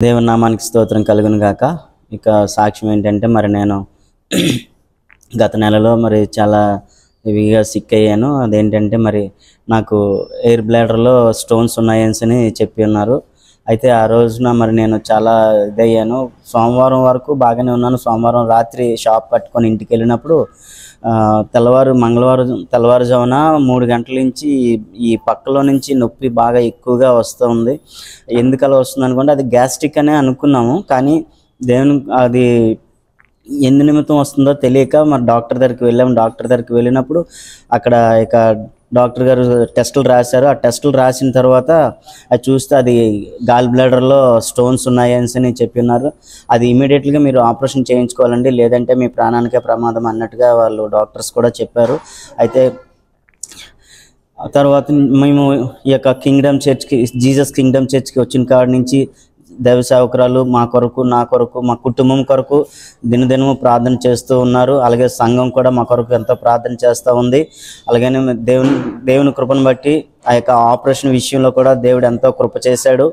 దేవుని నామానికి స్తోత్రం కలుగును గాక. ఇక సాక్ష్యం ఏంటంటే మరి నేను గత నెలలో మరి చాలా హెవీగా సిక్ అయ్యాను. అదేంటంటే మరి నాకు ఎయిర్ బ్లాడర్లో స్టోన్స్ ఉన్నాయని చెప్పి ఉన్నారు. అయితే ఆ రోజున మరి నేను చాలా ఇదయ్యాను. సోమవారం వరకు బాగానే ఉన్నాను. సోమవారం రాత్రి షాప్ పట్టుకొని ఇంటికి వెళ్ళినప్పుడు మంగళవారం తెల్లవారుజామున 3 గంటల నుంచి ఈ పక్కలో నుంచి నొప్పి బాగా ఎక్కువగా వస్తుంది. ఎందుకలా వస్తుంది అనుకుంటే అది గ్యాస్ట్రిక్ అనే అనుకున్నాము. కానీ అది ఎందు నిమిత్తం వస్తుందో తెలియక మరి డాక్టర్ దగ్గరికి వెళ్ళాము. డాక్టర్ దగ్గరికి వెళ్ళినప్పుడు అక్కడ ఇక డాక్టర్ గారు టెస్టులు రాశారు. ఆ టెస్టులు రాసిన తర్వాత అది చూస్తే అది గాల్ బ్లాడర్లో స్టోన్స్ ఉన్నాయని చెప్పి ఉన్నారు. అది ఇమీడియట్గా మీరు ఆపరేషన్ చేయించుకోవాలండి, లేదంటే మీ ప్రాణానికే ప్రమాదం అన్నట్టుగా వాళ్ళు డాక్టర్స్ కూడా చెప్పారు. అయితే ఆ తర్వాత మేము ఈ యొక్క జీసస్ కింగ్డమ్ చర్చ్కి వచ్చిన కాడి నుంచి దైవ సేవకురాలు మా కొరకు, నా కొరకు, మా కుటుంబం కొరకు దినదినము ప్రార్థన చేస్తూ ఉన్నారు. అలాగే సంఘం కూడా మా కొరకు ఎంతో ప్రార్థన చేస్తూ ఉంది. అలాగనే దేవుని కృపను బట్టి ఆ యొక్క ఆపరేషన్ విషయంలో కూడా దేవుడు ఎంతో కృప చేశాడు.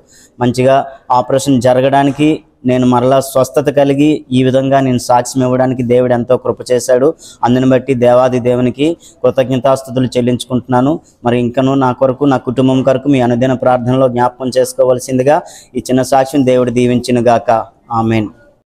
మంచిగా ఆపరేషన్ జరగడానికి నేను మరలా స్వస్థత కలిగి ఈ విధంగా నేను సాక్ష్యం ఇవ్వడానికి దేవుడు ఎంతో కృప చేశాడు. అందుని బట్టి దేవాది దేవునికి కృతజ్ఞతాస్తుతులు చెల్లించుకుంటున్నాను. మరి ఇంకనూ నా కొరకు, నా కుటుంబం కొరకు మీ అనుదిన ప్రార్థనలో జ్ఞాపకం చేసుకోవాల్సిందిగా ఈ చిన్న సాక్ష్యం దేవుడు దీవించును గాక. ఆమేన్.